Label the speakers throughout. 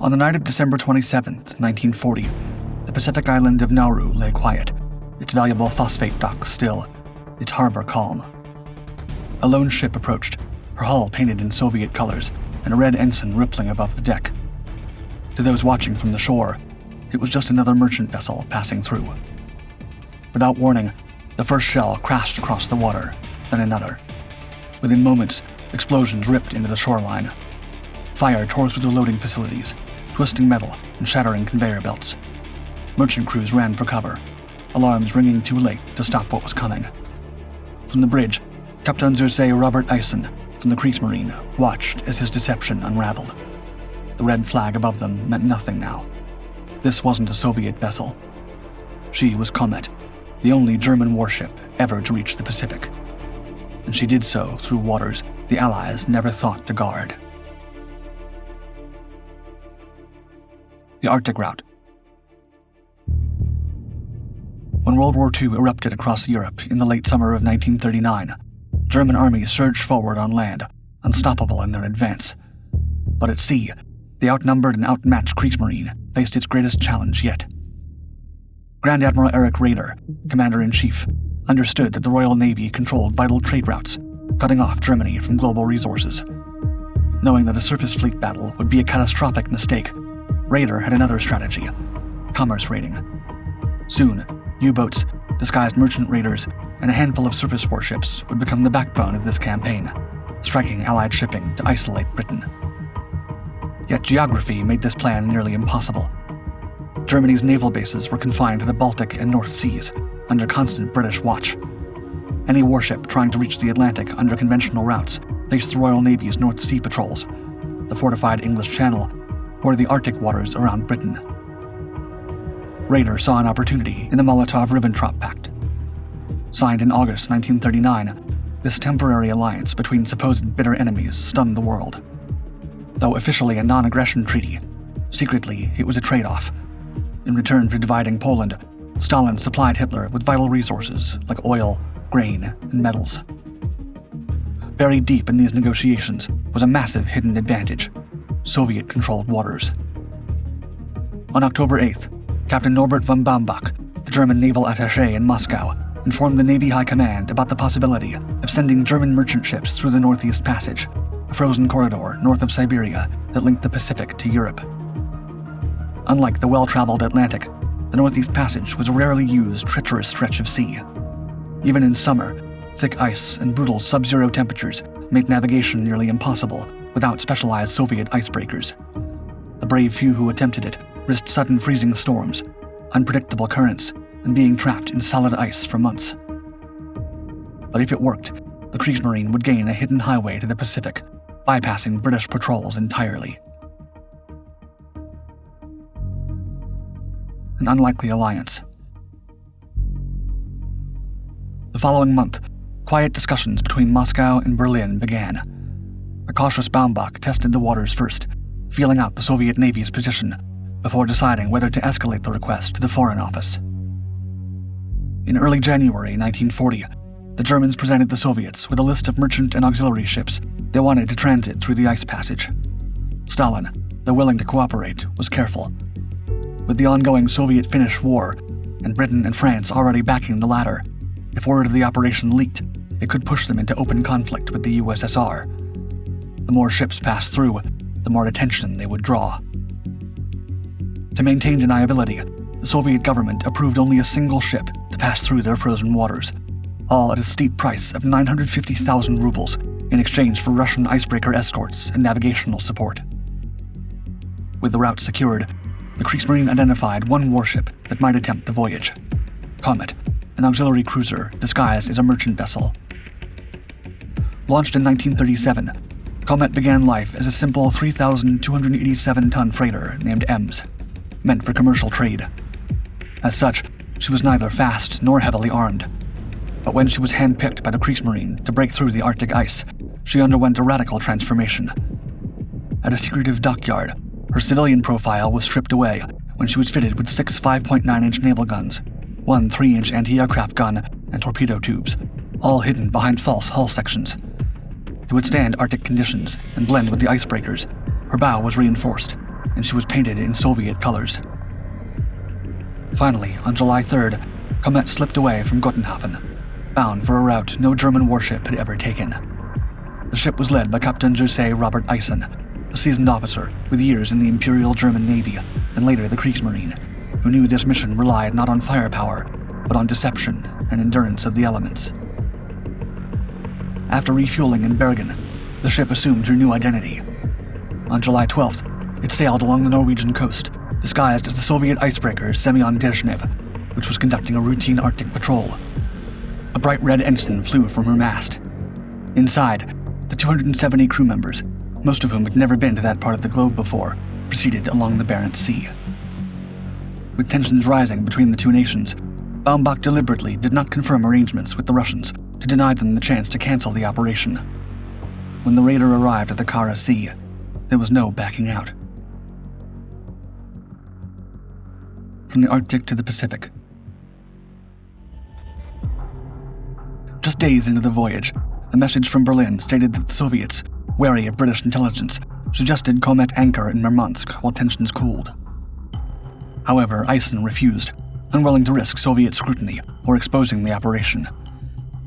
Speaker 1: On the night of December 27, 1940, the Pacific island of Nauru lay quiet, its valuable phosphate docks still, its harbor calm. A lone ship approached, her hull painted in Soviet colors and a red ensign rippling above the deck. To those watching from the shore, it was just another merchant vessel passing through. Without warning, the first shell crashed across the water, then another. Within moments, explosions ripped into the shoreline. Fire tore through the loading facilities, twisting metal and shattering conveyor belts. Merchant crews ran for cover, alarms ringing too late to stop what was coming. From the bridge, Kapitän See Robert Eyssen from the Kriegsmarine watched as his deception unraveled. The red flag above them meant nothing now. This wasn't a Soviet vessel. She was Komet, the only German warship ever to reach the Pacific. And she did so through waters the Allies never thought to guard. The Arctic route. When World War II erupted across Europe in the late summer of 1939, German armies surged forward on land, unstoppable in their advance. But at sea, the outnumbered and outmatched Kriegsmarine faced its greatest challenge yet. Grand Admiral Erich Raeder, Commander-in-Chief, understood that the Royal Navy controlled vital trade routes, cutting off Germany from global resources. Knowing that a surface fleet battle would be a catastrophic mistake, Raeder had another strategy: commerce raiding. Soon, U-boats, disguised merchant raiders, and a handful of surface warships would become the backbone of this campaign, striking Allied shipping to isolate Britain. Yet geography made this plan nearly impossible. Germany's naval bases were confined to the Baltic and North Seas, under constant British watch. Any warship trying to reach the Atlantic under conventional routes faced the Royal Navy's North Sea patrols, the fortified English Channel, or the Arctic waters around Britain. Raeder saw an opportunity in the Molotov-Ribbentrop Pact. Signed in August 1939, this temporary alliance between supposed bitter enemies stunned the world. Though officially a non-aggression treaty, secretly it was a trade-off. In return for dividing Poland, Stalin supplied Hitler with vital resources like oil, grain, and metals. Buried deep in these negotiations was a massive hidden advantage: Soviet-controlled waters. On October 8th, Captain Norbert von Baumbach, the German naval attaché in Moscow, informed the Navy High Command about the possibility of sending German merchant ships through the Northeast Passage, a frozen corridor north of Siberia that linked the Pacific to Europe. Unlike the well-traveled Atlantic, the Northeast Passage was a rarely used, treacherous stretch of sea. Even in summer, thick ice and brutal sub-zero temperatures made navigation nearly impossible without specialized Soviet icebreakers. The brave few who attempted it risked sudden freezing storms, unpredictable currents, and being trapped in solid ice for months. But if it worked, the Kriegsmarine would gain a hidden highway to the Pacific, bypassing British patrols entirely. An unlikely alliance. The following month, quiet discussions between Moscow and Berlin began. A cautious Baumbach tested the waters first, feeling out the Soviet Navy's position before deciding whether to escalate the request to the Foreign Office. In early January 1940, the Germans presented the Soviets with a list of merchant and auxiliary ships they wanted to transit through the ice passage. Stalin, though willing to cooperate, was careful. With the ongoing Soviet-Finnish War, and Britain and France already backing the latter, if word of the operation leaked, it could push them into open conflict with the USSR. The more ships passed through, the more attention they would draw. To maintain deniability, the Soviet government approved only a single ship to pass through their frozen waters, all at a steep price of 950,000 rubles in exchange for Russian icebreaker escorts and navigational support. With the route secured, the Kriegsmarine identified one warship that might attempt the voyage: Komet, an auxiliary cruiser disguised as a merchant vessel. Launched in 1937, Komet began life as a simple 3,287-ton freighter named Ems, meant for commercial trade. As such, she was neither fast nor heavily armed. But when she was handpicked by the Kriegsmarine to break through the Arctic ice, she underwent a radical transformation. At a secretive dockyard, her civilian profile was stripped away when she was fitted with 6 5.9-inch naval guns, 1 3-inch anti-aircraft gun, and torpedo tubes, all hidden behind false hull sections. To withstand Arctic conditions and blend with the icebreakers, her bow was reinforced, and she was painted in Soviet colors. Finally, on July 3rd, Komet slipped away from Gotenhafen, bound for a route no German warship had ever taken. The ship was led by Kapitän See Robert Eyssen, a seasoned officer with years in the Imperial German Navy and later the Kriegsmarine, who knew this mission relied not on firepower, but on deception and endurance of the elements. After refueling in Bergen, the ship assumed her new identity. On July 12th, it sailed along the Norwegian coast, disguised as the Soviet icebreaker Semyon Dezhnev, which was conducting a routine Arctic patrol. A bright red ensign flew from her mast. Inside, the 270 crew members, most of whom had never been to that part of the globe before, proceeded along the Barents Sea. With tensions rising between the two nations, Baumbach deliberately did not confirm arrangements with the Russians to deny them the chance to cancel the operation. When the raider arrived at the Kara Sea, there was no backing out. From the Arctic to the Pacific. Just days into the voyage, a message from Berlin stated that the Soviets, wary of British intelligence, suggested Komet anchor in Murmansk while tensions cooled. However, Eyssen refused, unwilling to risk Soviet scrutiny or exposing the operation.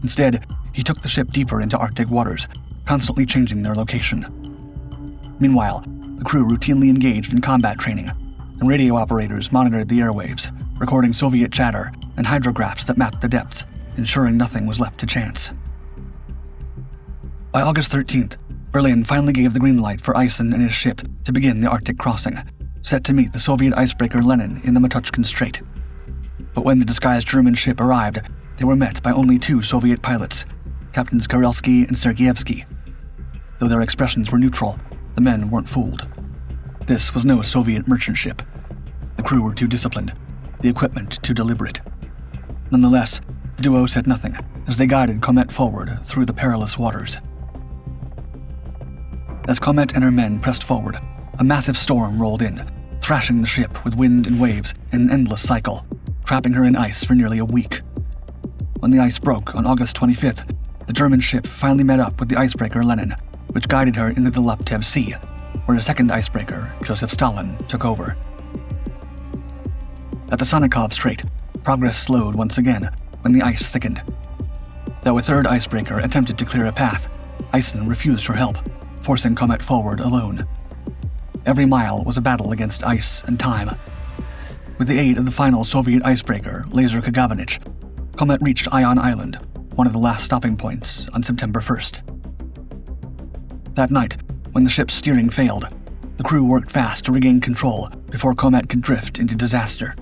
Speaker 1: Instead, he took the ship deeper into Arctic waters, constantly changing their location. Meanwhile, the crew routinely engaged in combat training, and radio operators monitored the airwaves, recording Soviet chatter and hydrographs that mapped the depths, ensuring nothing was left to chance. By August 13th, Berlin finally gave the green light for Eyssen and his ship to begin the Arctic crossing, set to meet the Soviet icebreaker Lenin in the Matushkin Strait. But when the disguised German ship arrived, they were met by only two Soviet pilots, Captains Karelsky and Sergeyevsky. Though their expressions were neutral, the men weren't fooled. This was no Soviet merchant ship. The crew were too disciplined, the equipment too deliberate. Nonetheless, the duo said nothing as they guided Komet forward through the perilous waters. As Komet and her men pressed forward, a massive storm rolled in, thrashing the ship with wind and waves in an endless cycle, trapping her in ice for nearly a week. When the ice broke on August 25th, the German ship finally met up with the icebreaker Lenin, which guided her into the Laptev Sea, where a second icebreaker, Joseph Stalin, took over. At the Sannikov Strait, progress slowed once again when the ice thickened. Though a third icebreaker attempted to clear a path, Eyssen refused her help, forcing Komet forward alone. Every mile was a battle against ice and time. With the aid of the final Soviet icebreaker, Laser Kagavanich, Komet reached Ion Island, one of the last stopping points, on September 1st. That night, when the ship's steering failed, the crew worked fast to regain control before Komet could drift into disaster.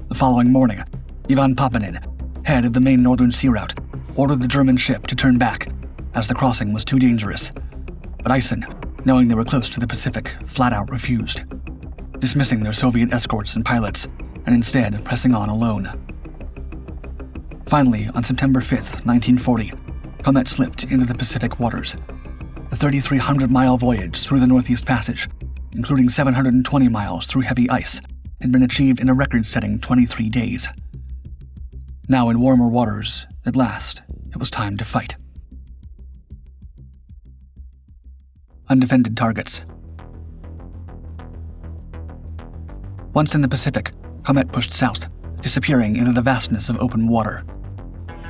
Speaker 1: The following morning, Ivan Papanin, head of the main northern sea route, ordered the German ship to turn back, as the crossing was too dangerous. But Eyssen, knowing they were close to the Pacific, flat out refused, dismissing their Soviet escorts and pilots, and instead pressing on alone. Finally, on September 5th, 1940, Komet slipped into the Pacific waters. The 3,300-mile voyage through the Northeast Passage, including 720 miles through heavy ice, had been achieved in a record-setting 23 days. Now in warmer waters, at last, it was time to fight. Undefended targets. Once in the Pacific, Komet pushed south, disappearing into the vastness of open water.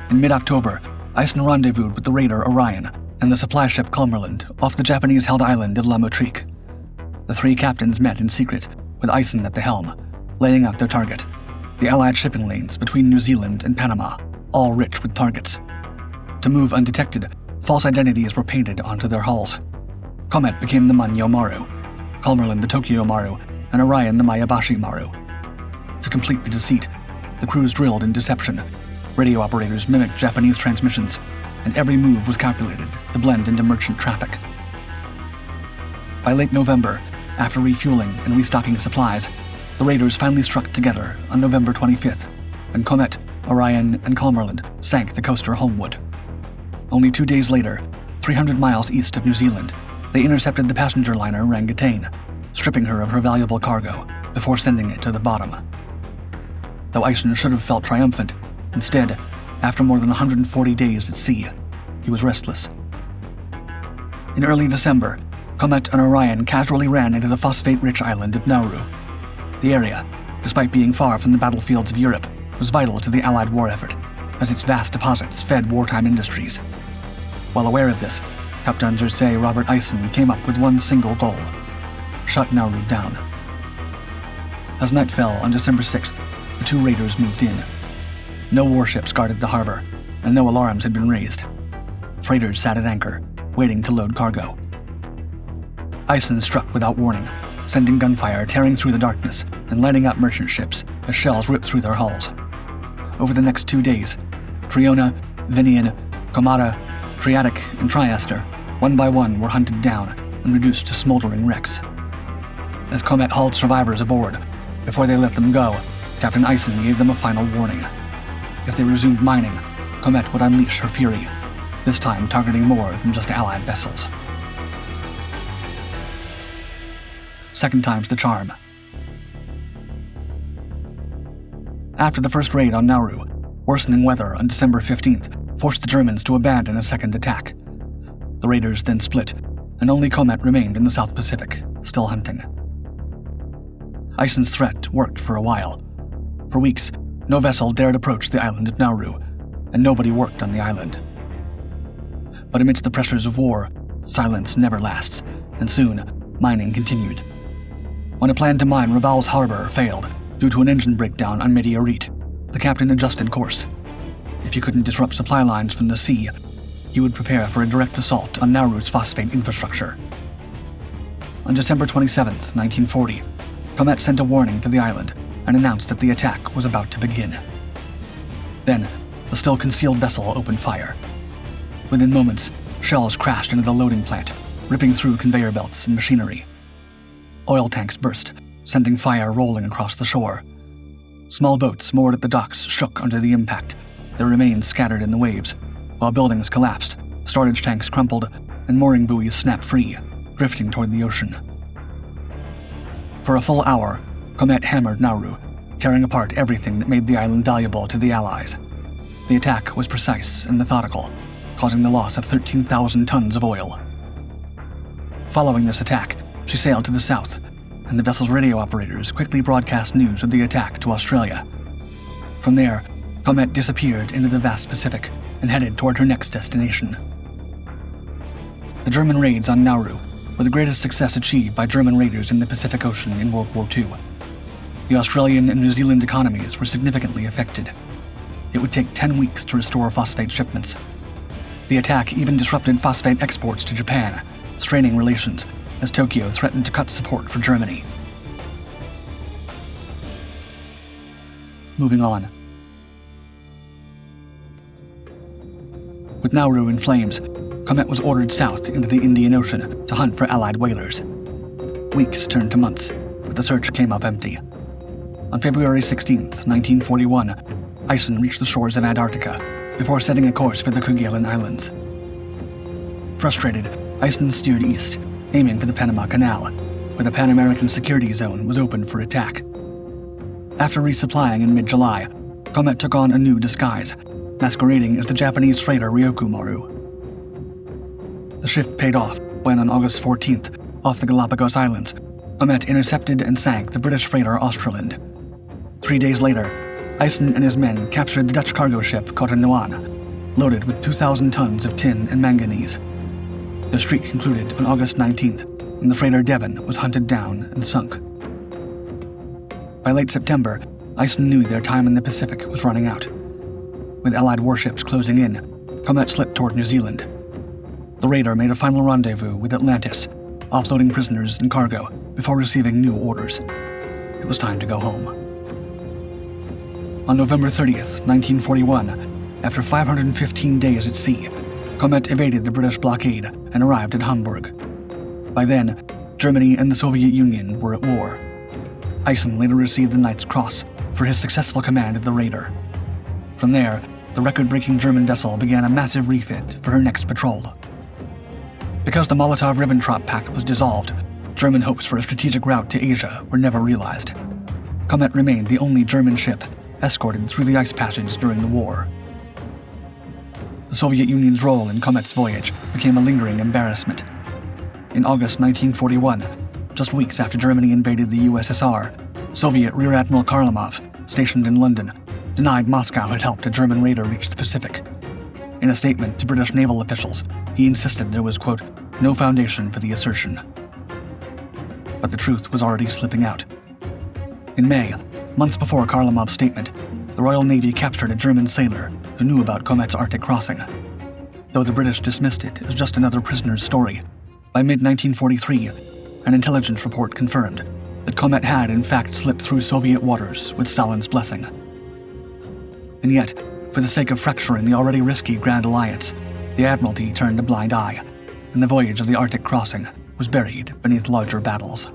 Speaker 1: In mid-October, Eyssen rendezvoused with the raider Orion and the supply ship Kalmarland off the Japanese-held island of La Motrique. The three captains met in secret, with Eyssen at the helm, laying out their target, the Allied shipping lanes between New Zealand and Panama, all rich with targets. To move undetected, false identities were painted onto their hulls. Komet became the Manyo Maru, Kalmarland the Tokyo Maru, and Orion the Mayabashi Maru. To complete the deceit, the crews drilled in deception. Radio operators mimicked Japanese transmissions, and every move was calculated to blend into merchant traffic. By late November, after refueling and restocking supplies, the raiders finally struck together on November 25th, when Komet, Orion, and Kalmarland sank the coaster Homewood. Only 2 days later, 300 miles east of New Zealand, they intercepted the passenger liner Rangitain, stripping her of her valuable cargo before sending it to the bottom. Though Eyssen should have felt triumphant, instead, after more than 140 days at sea, he was restless. In early December, Komet and Orion casually ran into the phosphate-rich island of Nauru. The area, despite being far from the battlefields of Europe, was vital to the Allied war effort, as its vast deposits fed wartime industries. While aware of this, Kapitän See Robert Eyssen came up with one single goal: shut Nauru down. As night fell on December 6th, the two raiders moved in. No warships guarded the harbor, and no alarms had been raised. Freighters sat at anchor, waiting to load cargo. Eyssen struck without warning, sending gunfire tearing through the darkness and lighting up merchant ships as shells ripped through their hulls. Over the next 2 days, Triona, Vinian, Komata, Triatic, and Triester, one by one, were hunted down and reduced to smoldering wrecks. As Komet hauled survivors aboard, before they let them go, Captain Eyssen gave them a final warning. If they resumed mining, Komet would unleash her fury, this time targeting more than just Allied vessels. Second time's the charm. After the first raid on Nauru, worsening weather on December 15th forced the Germans to abandon a second attack. The raiders then split, and only Komet remained in the South Pacific, still hunting. Eyssen's threat worked for a while. For weeks, no vessel dared approach the island of Nauru, and nobody worked on the island. But amidst the pressures of war, silence never lasts, and soon, mining continued. When a plan to mine Rabaul's harbor failed due to an engine breakdown on Meteorite, the captain adjusted course. If he couldn't disrupt supply lines from the sea, he would prepare for a direct assault on Nauru's phosphate infrastructure. On December 27, 1940, Komet sent a warning to the island and announced that the attack was about to begin. Then, the still concealed vessel opened fire. Within moments, shells crashed into the loading plant, ripping through conveyor belts and machinery. Oil tanks burst, sending fire rolling across the shore. Small boats moored at the docks shook under the impact, their remains scattered in the waves, while buildings collapsed, storage tanks crumpled, and mooring buoys snapped free, drifting toward the ocean. For a full hour, Komet hammered Nauru, tearing apart everything that made the island valuable to the Allies. The attack was precise and methodical, causing the loss of 13,000 tons of oil. Following this attack, she sailed to the south, and the vessel's radio operators quickly broadcast news of the attack to Australia. From there, Komet disappeared into the vast Pacific and headed toward her next destination. The German raids on Nauru were the greatest success achieved by German raiders in the Pacific Ocean in World War II. The Australian and New Zealand economies were significantly affected. It would take 10 weeks to restore phosphate shipments. The attack even disrupted phosphate exports to Japan, straining relations as Tokyo threatened to cut support for Germany. Moving on. With Nauru in flames, Komet was ordered south into the Indian Ocean to hunt for Allied whalers. Weeks turned to months, but the search came up empty. On February 16, 1941, Eyssen reached the shores of Antarctica before setting a course for the Kerguelen Islands. Frustrated, Eyssen steered east, aiming for the Panama Canal, where the Pan-American Security Zone was open for attack. After resupplying in mid-July, Komet took on a new disguise, masquerading as the Japanese freighter Ryokumaru. The shift paid off when, on August 14th, off the Galapagos Islands, Komet intercepted and sank the British freighter Australand. 3 days later, Eyssen and his men captured the Dutch cargo ship Cotton-Noan, loaded with 2,000 tons of tin and manganese. Their streak concluded on August 19th, when the freighter Devon was hunted down and sunk. By late September, Eyssen knew their time in the Pacific was running out. With Allied warships closing in, Komet slipped toward New Zealand. The raider made a final rendezvous with Atlantis, offloading prisoners and cargo before receiving new orders. It was time to go home. On November 30th, 1941, after 515 days at sea, Komet evaded the British blockade and arrived at Hamburg. By then, Germany and the Soviet Union were at war. Eyssen later received the Knight's Cross for his successful command of the raider. From there, the record-breaking German vessel began a massive refit for her next patrol. Because the Molotov-Ribbentrop Pact was dissolved, German hopes for a strategic route to Asia were never realized. Komet remained the only German ship escorted through the ice passage during the war. The Soviet Union's role in Komet's voyage became a lingering embarrassment. In August 1941, just weeks after Germany invaded the USSR, Soviet Rear Admiral Kharlamov, stationed in London, denied Moscow had helped a German raider reach the Pacific. In a statement to British naval officials, he insisted there was, quote, no foundation for the assertion. But the truth was already slipping out. In May, months before Kharlamov's statement, the Royal Navy captured a German sailor who knew about Komet's Arctic crossing. Though the British dismissed it as just another prisoner's story, by mid-1943, an intelligence report confirmed that Komet had in fact slipped through Soviet waters with Stalin's blessing. And yet, for the sake of fracturing the already risky Grand Alliance, the Admiralty turned a blind eye, and the voyage of the Arctic crossing was buried beneath larger battles.